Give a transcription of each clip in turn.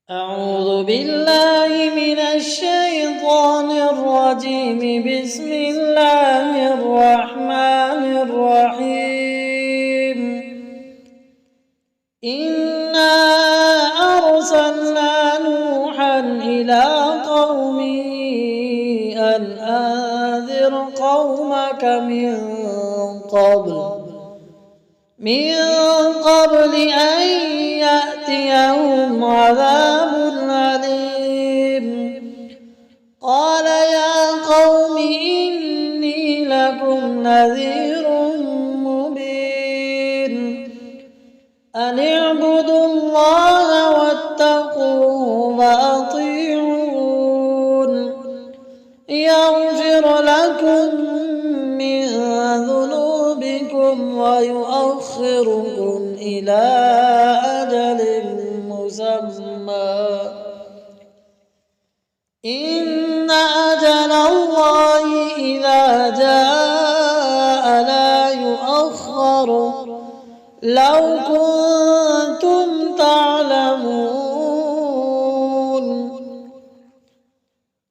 أعوذ بالله من الشيطان الرجيم. بسم الله الرحمن الرحيم. إنا أرسلنا نوحا إلى قومه أن أنذر قومك من قبل أن يأتيهم عذاب أليم. قال يا قوم إني لكم نذير مبين. أن اعبدوا الله واتقوه وأطيعون يغفر لكم من ذنوبكم ويؤخركم إلى أجل مسمى. إن أجل الله إذا جاء لا يؤخر لو كنتم تعلمون.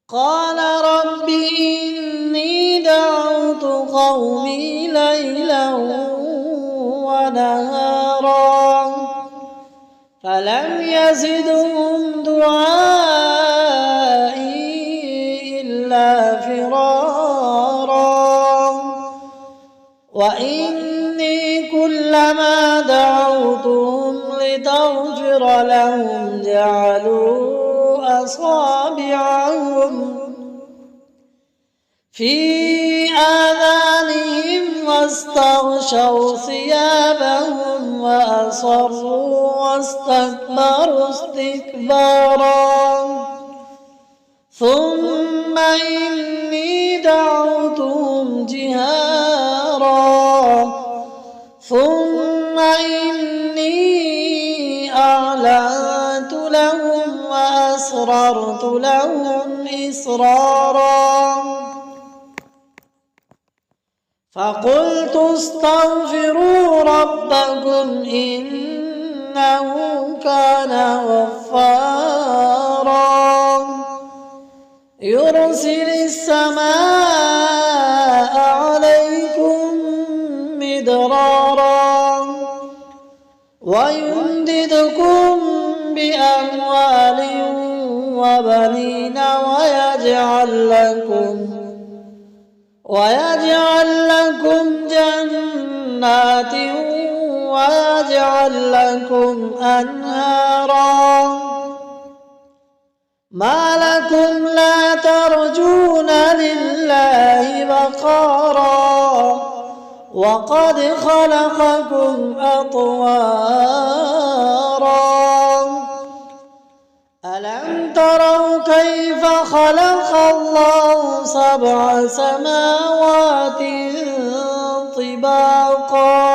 قال رب إني دعوت قومي ليلا ونهارا فلم يزدهم دعائي إلا فرارا. وإني كلما دعوتهم لتغفر لهم جعلوا أصابعهم في آذانهم واستغشوا ثيابهم وأصروا واستكبروا استكبارا. ثم إني دعوتهم جهارا ثم إني أعلنت لهم وأسررت لهم إسرارا. فقلت استغفروا ربكم إنه كان غفارا يرسل السماء عليكم مدرارا ويمددكم بأموال وبنين ويجعل لكم جنات ويجعل لكم أنهارا. ما لكم لا ترجون لله وقارا وقد خلقكم أطوارا. ألم تروا كيف خلق الله سبع سماوات طباقا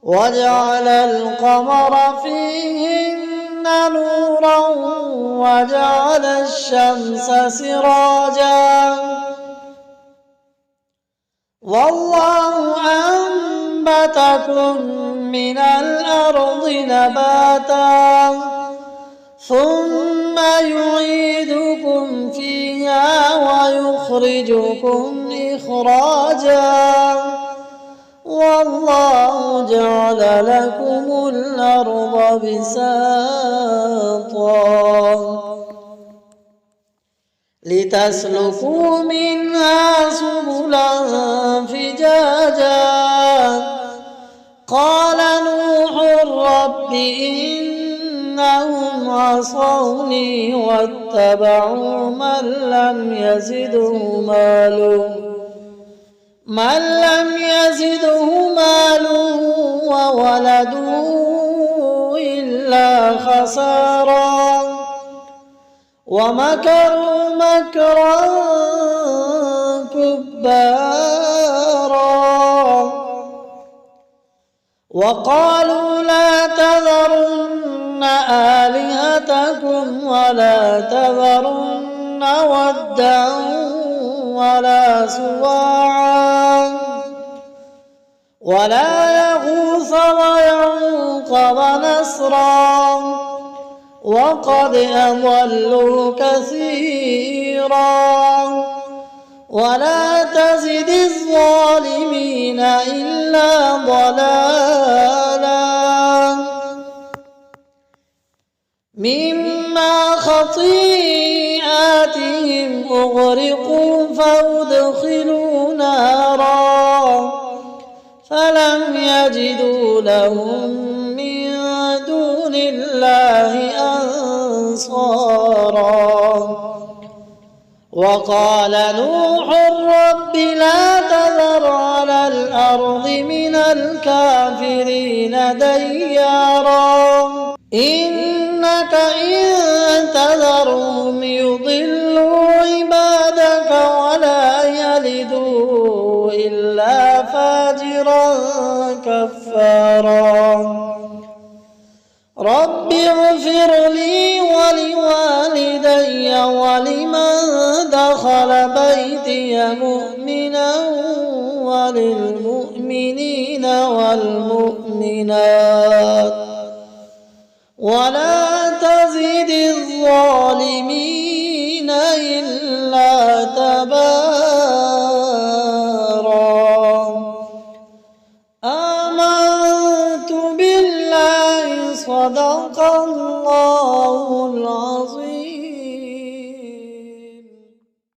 وجعل القمر فيهن نورا وجعل الشمس سراجا والله أنبتكم من الأرض نباتا ثم يعيدكم فيها ويخرجكم إخراجا والله جعل لكم الأرض بساطا لتسلكوا منها سبلا فجاجا. قال نوح رب إنهم عصوني واتبعوا من لم يزده ماله وولده إلا خسارا ومكروا مكرا كبارا وقالوا لا تذرن آلهتكم ولا تذرن ودا ولا سواعا ولا يغوث ويعوق ونسرا وقد أضلوا كثيرا ولا تزد الظالمين إلا ضلالا مما خطيئاتهم أغرقوا فأدخلوا نارا فلم يجدوا لهم من دون الله أنصارا وقال نوح رب لا تذر على الأرض من الكافرين ديارا إنك إن تذرهم يضلوا عبادك ولا يلدوا إلا فاجرا كفارا رب اغفر لي ولوالدي ولمن دخل بيتي مؤمنا وللمؤمنين والمؤمنات ولا تزد الظالمين إلا تبارا آمنت بالله صدق الله العظيم.